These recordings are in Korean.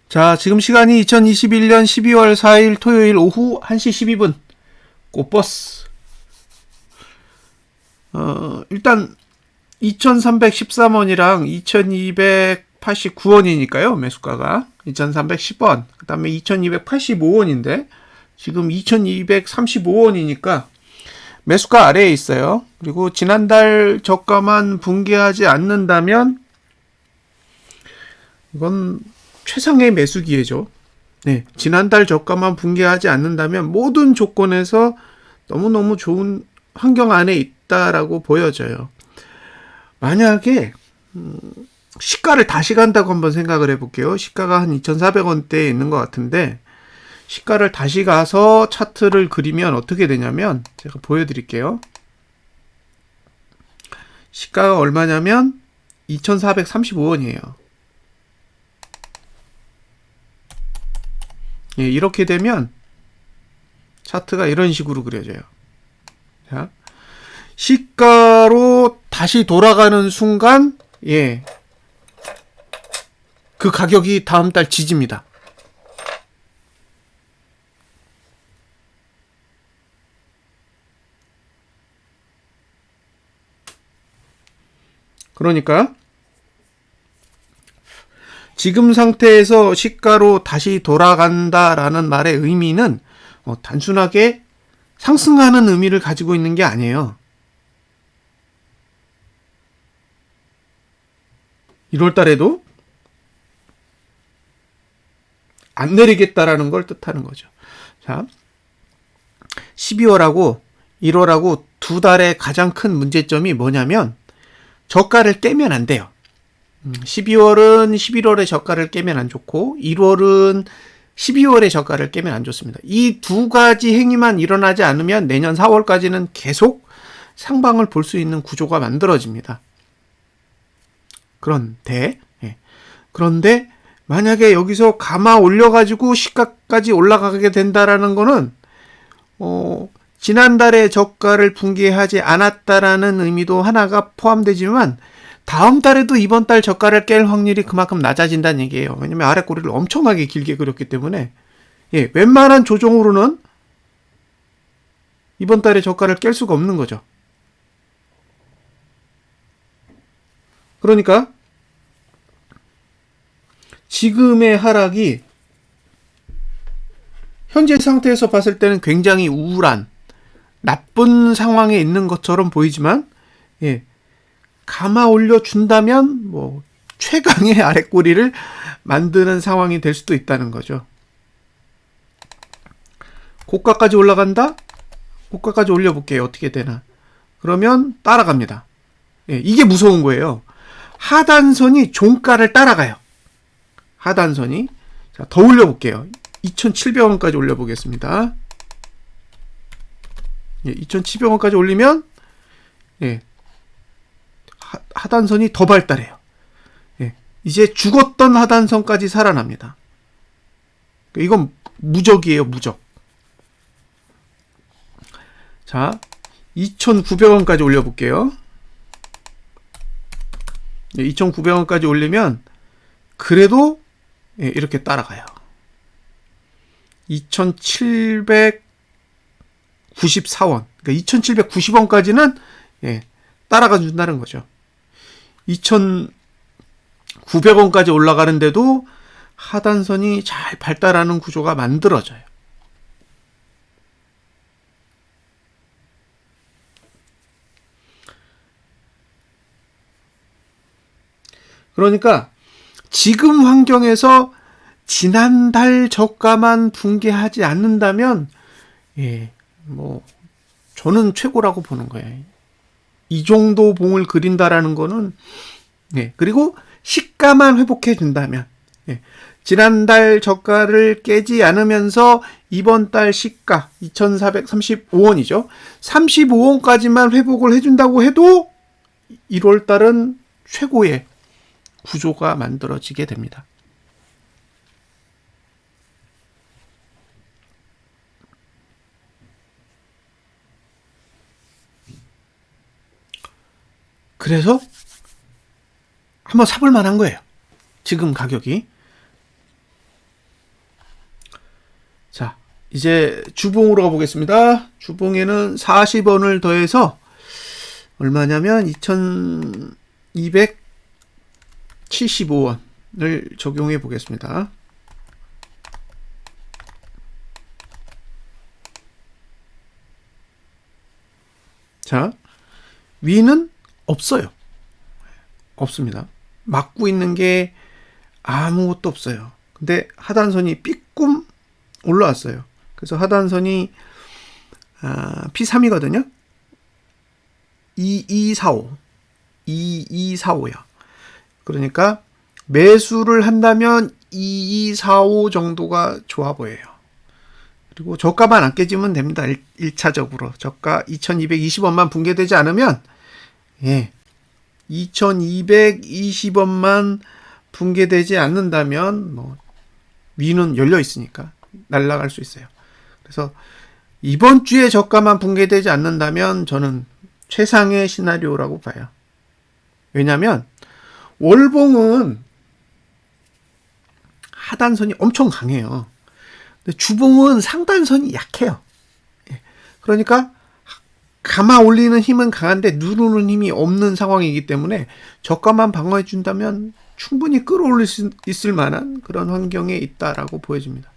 자, 지금 시간이 2021년 12월 4일 토요일 오후 1시 12분. 꽃버스. 일단 2313원이랑 2289원이니까요. 매수가가 2310원. 그 다음에 2285원인데 지금 2235원이니까 매수가 아래에 있어요. 그리고 지난달 저가만 붕괴하지 않는다면 이건 최상의 매수 기회죠. 네, 지난달 저가만 붕괴하지 않는다면 모든 조건에서 너무너무 좋은 환경 안에 있다라고 보여져요. 만약에 시가를 다시 간다고 한번 생각을 해볼게요. 시가가 한 2,400원대에 있는 것 같은데 시가를 다시 가서 차트를 그리면 어떻게 되냐면 제가 보여드릴게요. 시가가 얼마냐면 2,435원이에요. 예, 이렇게 되면 차트가 이런 식으로 그려져요. 자, 시가로 다시 돌아가는 순간, 예, 그 가격이 다음 달 지집니다. 그러니까 지금 상태에서 시가로 다시 돌아간다라는 말의 의미는 단순하게 상승하는 의미를 가지고 있는 게 아니에요. 1월 달에도 안 내리겠다라는 걸 뜻하는 거죠. 자, 12월하고 1월하고 두 달의 가장 큰 문제점이 뭐냐면 저가를 깨면 안 돼요. 12월은 11월의 저가를 깨면 안 좋고 1월은 12월의 저가를 깨면 안 좋습니다. 이 두 가지 행위만 일어나지 않으면 내년 4월까지는 계속 상방을 볼 수 있는 구조가 만들어집니다. 그런데 만약에 여기서 감아 올려가지고 시가까지 올라가게 된다라는 거는 지난달에 저가를 붕괴하지 않았다라는 의미도 하나가 포함되지만 다음 달에도 이번 달 저가를 깰 확률이 그만큼 낮아진다는 얘기예요. 왜냐면 아랫꼬리를 엄청나게 길게 그렸기 때문에 웬만한 조정으로는 이번 달에 저가를 깰 수가 없는 거죠. 그러니까 지금의 하락이 현재 상태에서 봤을 때는 굉장히 우울한 나쁜 상황에 있는 것처럼 보이지만 감아 올려준다면 최강의 아랫꼬리를 만드는 상황이 될 수도 있다는 거죠. 고가까지 올라간다? 고가까지 올려볼게요. 어떻게 되나. 그러면 따라갑니다. 이게 무서운 거예요. 하단선이 종가를 따라가요. 하단선이. 자, 더 올려볼게요. 2,700원까지 올려보겠습니다. 2,700원까지 올리면 하단선이 더 발달해요. 이제 죽었던 하단선까지 살아납니다. 이건 무적이에요, 무적. 자, 2,900원까지 올려볼게요. 2,900원까지 올리면 그래도 이렇게 따라가요. 2,794원. 그러니까 2,790원까지는 따라가 준다는 거죠. 2,900원까지 올라가는데도 하단선이 잘 발달하는 구조가 만들어져요. 그러니까 지금 환경에서 지난달 저가만 붕괴하지 않는다면 저는 최고라고 보는 거예요. 이 정도 봉을 그린다라는 거는 그리고 시가만 회복해 준다면 지난달 저가를 깨지 않으면서 이번 달 시가 2,435원이죠. 35원까지만 회복을 해준다고 해도 1월 달은 최고의 구조가 만들어지게 됩니다. 그래서 한번 사볼 만한 거예요. 지금 가격이. 이제 주봉으로 가보겠습니다. 주봉에는 40원을 더해서 얼마냐면 2275원을 적용해 보겠습니다. 자, 위는 없어요. 없습니다. 막고 있는 게 아무것도 없어요. 근데 하단선이 삐끔 올라왔어요. 그래서 하단선이 P3이거든요. 2245. 2245야. 그러니까 매수를 한다면 2245 정도가 좋아 보여요. 그리고 저가만 안 깨지면 됩니다. 1차적으로. 저가 2220원만 붕괴되지 않으면 2220원만 붕괴되지 않는다면 뭐 위는 열려 있으니까 날아갈 수 있어요. 그래서 이번 주에 저가만 붕괴되지 않는다면 저는 최상의 시나리오라고 봐요. 왜냐하면 월봉은 하단선이 엄청 강해요. 근데 주봉은 상단선이 약해요. 그러니까 감아 올리는 힘은 강한데 누르는 힘이 없는 상황이기 때문에 저가만 방어해 준다면 충분히 끌어올릴 수 있을 만한 그런 환경에 있다라고 보여집니다.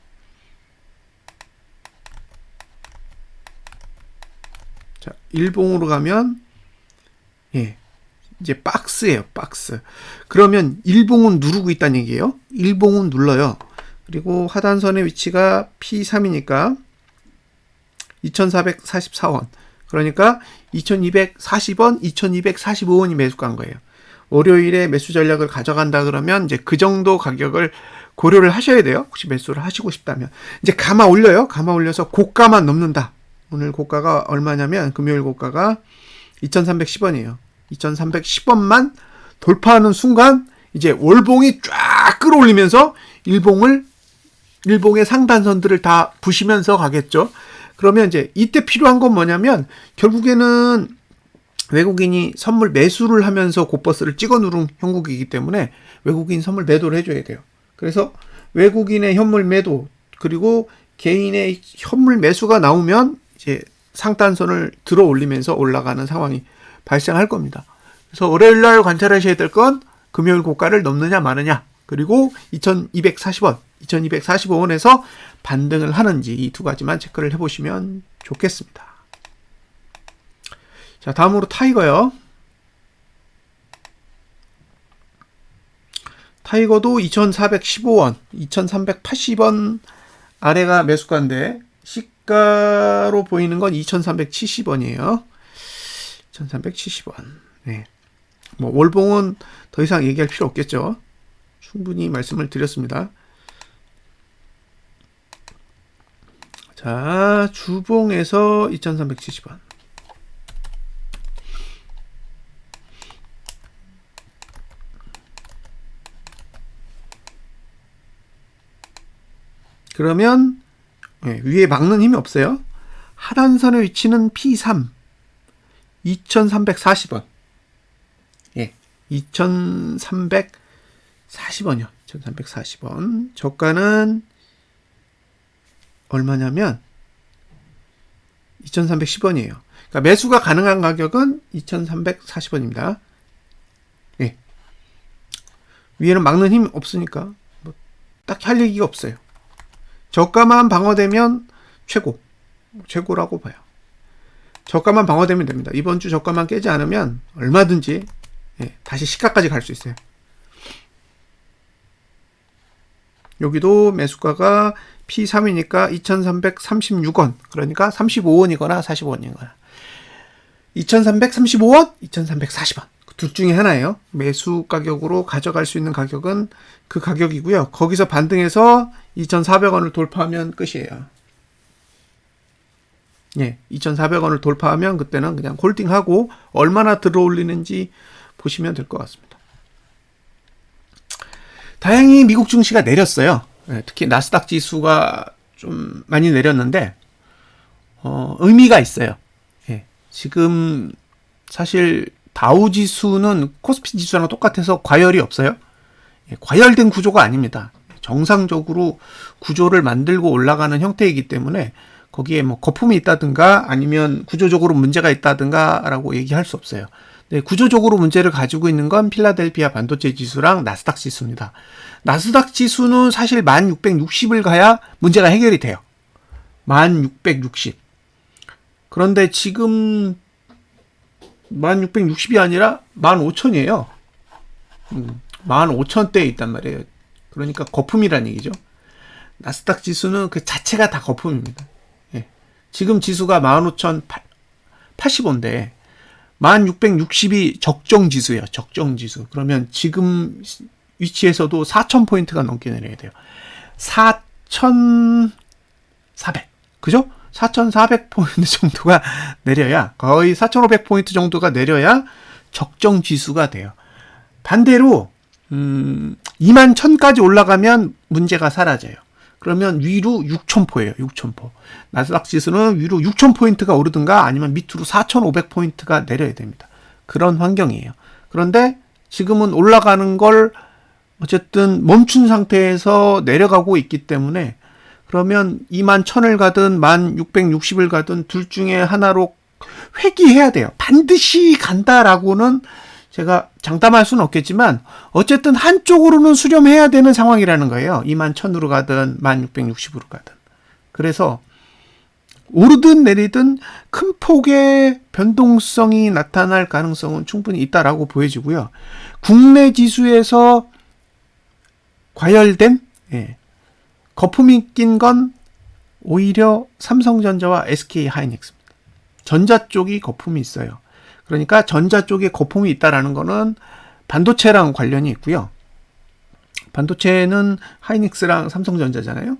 자, 일봉으로 가면 이제 박스예요. 박스. 그러면 일봉은 누르고 있다는 얘기예요. 일봉은 눌러요. 그리고 하단선의 위치가 P3이니까 2444원. 그러니까 2240원, 2245원이 매수가인 거예요. 월요일에 매수 전략을 가져간다 그러면 이제 그 정도 가격을 고려를 하셔야 돼요. 혹시 매수를 하시고 싶다면. 이제 감아 올려요. 감아 올려서 고가만 넘는다. 오늘 고가가 얼마냐면 금요일 고가가 2310원이에요. 2310원만 돌파하는 순간 이제 월봉이 쫙 끌어올리면서 일봉의 상단선들을 다 부시면서 가겠죠. 그러면 이제 이때 필요한 건 뭐냐면 결국에는 외국인이 선물 매수를 하면서 곧버스를 찍어 누른 형국이기 때문에 외국인 선물 매도를 해줘야 돼요. 그래서 외국인의 현물 매도 그리고 개인의 현물 매수가 나오면 이제 상단선을 들어 올리면서 올라가는 상황이 발생할 겁니다. 그래서 월요일날 관찰하셔야 될 건 금요일 고가를 넘느냐 마느냐 그리고 2240원, 2245원에서 반등을 하는지 이 두 가지만 체크를 해보시면 좋겠습니다. 자, 다음으로 타이거요. 타이거도 2415원, 2380원 아래가 매수가인데 시가로 보이는 건 2370원이에요. 2370원. 네. 뭐 월봉은 더 이상 얘기할 필요 없겠죠. 충분히 말씀을 드렸습니다. 자, 주봉에서 2370원. 그러면 위에 막는 힘이 없어요. 하단선의 위치는 P3 2340원. 2340원이요. 2340원. 저가는 얼마냐면 2310원이에요. 그러니까 매수가 가능한 가격은 2340원입니다. 위에는 막는 힘이 없으니까 뭐 딱히 할 얘기가 없어요. 저가만 방어되면 최고라고 봐요. 저가만 방어되면 됩니다. 이번 주 저가만 깨지 않으면 얼마든지 다시 시가까지 갈 수 있어요. 여기도 매수가가 P3이니까 2336원. 그러니까 35원이거나 45원이거나. 2335원, 2340원. 둘 중에 하나예요. 매수 가격으로 가져갈 수 있는 가격은 그 가격이고요. 거기서 반등해서 2400원을 돌파하면 끝이에요. 2400원을 돌파하면 그때는 그냥 홀딩하고 얼마나 들어올리는지 보시면 될 것 같습니다. 다행히 미국 증시가 내렸어요. 특히 나스닥 지수가 좀 많이 내렸는데 의미가 있어요. 지금 사실 다우 지수는 코스피 지수랑 똑같아서 과열이 없어요. 과열된 구조가 아닙니다. 정상적으로 구조를 만들고 올라가는 형태이기 때문에 거기에 뭐 거품이 있다든가 아니면 구조적으로 문제가 있다든가라고 얘기할 수 없어요. 네, 구조적으로 문제를 가지고 있는 건 필라델피아 반도체 지수랑 나스닥 지수입니다. 나스닥 지수는 사실 1660을 가야 문제가 해결이 돼요. 1660. 그런데 지금 1660이 아니라 15,000이에요. 15,000대에 있단 말이에요. 그러니까 거품이란 얘기죠. 나스닥 지수는 그 자체가 다 거품입니다. 예. 지금 지수가 15,080인데 1660이 적정 지수예요. 적정 지수. 그러면 지금 위치에서도 4,000포인트가 넘게 내려야 돼요. 4,400. 그죠? 4,400포인트 정도가 내려야, 거의 4,500포인트 정도가 내려야 적정 지수가 돼요. 반대로 21,000까지 올라가면 문제가 사라져요. 그러면 위로 6,000포예요. 6,000포. 나스닥 지수는 위로 6,000포인트가 오르든가 아니면 밑으로 4,500포인트가 내려야 됩니다. 그런 환경이에요. 그런데 지금은 올라가는 걸 어쨌든 멈춘 상태에서 내려가고 있기 때문에, 그러면 21,000을 가든 1660을 가든 둘 중에 하나로 회귀해야 돼요. 반드시 간다라고는 제가 장담할 수는 없겠지만 어쨌든 한쪽으로는 수렴해야 되는 상황이라는 거예요. 21,000으로 가든 1660으로 가든. 그래서 오르든 내리든 큰 폭의 변동성이 나타날 가능성은 충분히 있다라고 보여지고요. 국내 지수에서 과열된 거품이 낀 건 오히려 삼성전자와 SK하이닉스입니다. 전자 쪽이 거품이 있어요. 그러니까 전자 쪽에 거품이 있다라는 거는 반도체랑 관련이 있고요. 반도체는 하이닉스랑 삼성전자잖아요.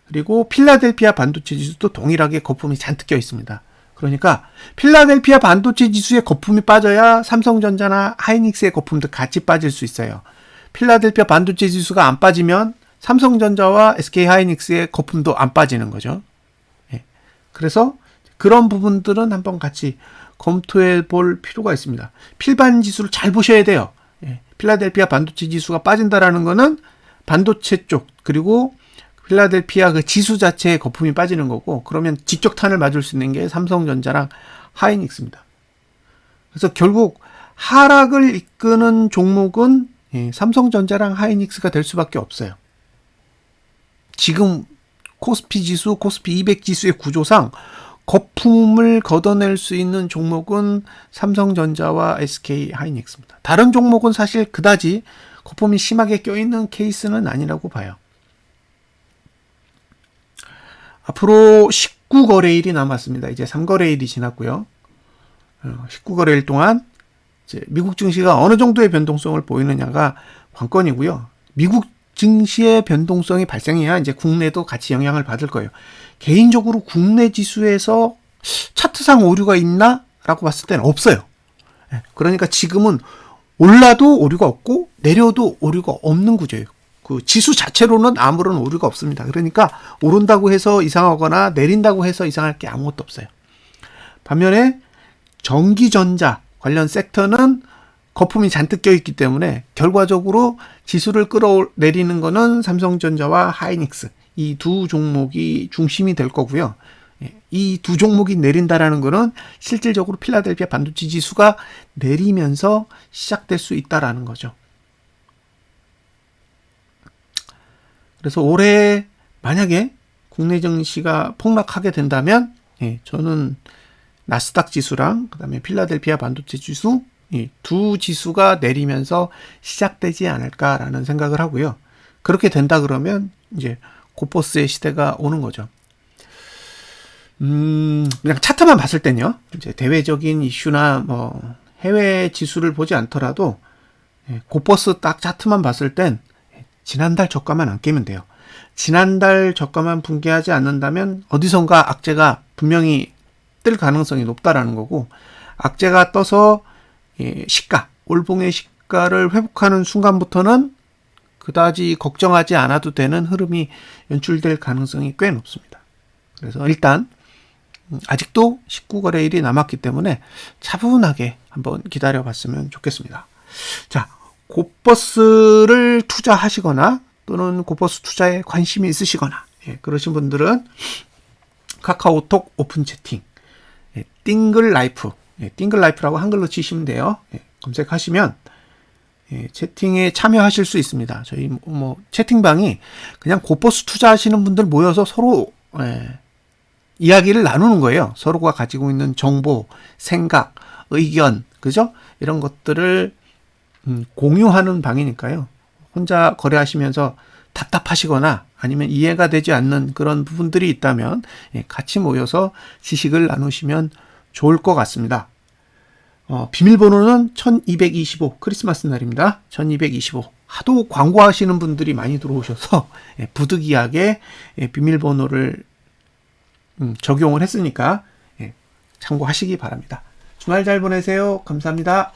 그리고 필라델피아 반도체 지수도 동일하게 거품이 잔뜩 껴 있습니다. 그러니까 필라델피아 반도체 지수에 거품이 빠져야 삼성전자나 하이닉스의 거품도 같이 빠질 수 있어요. 필라델피아 반도체 지수가 안 빠지면 삼성전자와 SK하이닉스의 거품도 안 빠지는 거죠. 그래서 그런 부분들은 한번 같이 검토해 볼 필요가 있습니다. 필반 지수를 잘 보셔야 돼요. 필라델피아 반도체 지수가 빠진다라는 거는 반도체 쪽, 그리고 필라델피아 그 지수 자체에 거품이 빠지는 거고, 그러면 직격탄을 맞을 수 있는 게 삼성전자랑 하이닉스입니다. 그래서 결국 하락을 이끄는 종목은 삼성전자랑 하이닉스가 될 수밖에 없어요. 지금 코스피 지수, 코스피 200 지수의 구조상 거품을 걷어낼 수 있는 종목은 삼성전자와 SK하이닉스입니다. 다른 종목은 사실 그다지 거품이 심하게 껴있는 케이스는 아니라고 봐요. 앞으로 19거래일이 남았습니다. 이제 3거래일이 지났고요. 19거래일 동안 이제 미국 증시가 어느 정도의 변동성을 보이느냐가 관건이고요. 미국 증시의 변동성이 발생해야 이제 국내도 같이 영향을 받을 거예요. 개인적으로 국내 지수에서 차트상 오류가 있나? 라고 봤을 때는 없어요. 그러니까 지금은 올라도 오류가 없고 내려도 오류가 없는 구조예요. 그 지수 자체로는 아무런 오류가 없습니다. 그러니까 오른다고 해서 이상하거나 내린다고 해서 이상할 게 아무것도 없어요. 반면에 전기전자 관련 섹터는 거품이 잔뜩 껴있기 때문에 결과적으로 지수를 끌어내리는 거는 삼성전자와 하이닉스, 이 두 종목이 중심이 될 거고요. 이 두 종목이 내린다라는 거는 실질적으로 필라델피아 반도체 지수가 내리면서 시작될 수 있다라는 거죠. 그래서 올해 만약에 국내 증시가 폭락하게 된다면 저는 나스닥 지수랑 그다음에 필라델피아 반도체 지수, 이 두 지수가 내리면서 시작되지 않을까라는 생각을 하고요. 그렇게 된다 그러면 이제 고퍼스의 시대가 오는 거죠. 그냥 차트만 봤을 땐요. 이제 대외적인 이슈나 뭐 해외 지수를 보지 않더라도 고퍼스 딱 차트만 봤을 땐 지난달 저가만 안 깨면 돼요. 지난달 저가만 붕괴하지 않는다면 어디선가 악재가 분명히 뜰 가능성이 높다라는 거고, 악재가 떠서 시가, 올봉의 시가를 회복하는 순간부터는 그다지 걱정하지 않아도 되는 흐름이 연출될 가능성이 꽤 높습니다. 그래서 일단 아직도 19거래일이 남았기 때문에 차분하게 한번 기다려 봤으면 좋겠습니다. 자, 고버스를 투자하시거나 또는 고버스 투자에 관심이 있으시거나 그러신 분들은 카카오톡 오픈 채팅 띵글라이프 띵글라이프라고 한글로 치시면 돼요. 검색하시면 채팅에 참여하실 수 있습니다. 저희 채팅방이 그냥 고버스 투자하시는 분들 모여서 서로 이야기를 나누는 거예요. 서로가 가지고 있는 정보, 생각, 의견, 그죠? 이런 것들을 공유하는 방이니까요. 혼자 거래하시면서 답답하시거나 아니면 이해가 되지 않는 그런 부분들이 있다면 같이 모여서 지식을 나누시면 좋을 것 같습니다. 비밀번호는 1225 크리스마스 날입니다. 1225 하도 광고하시는 분들이 많이 들어오셔서 부득이하게 비밀번호를 적용을 했으니까 참고하시기 바랍니다. 주말 잘 보내세요. 감사합니다.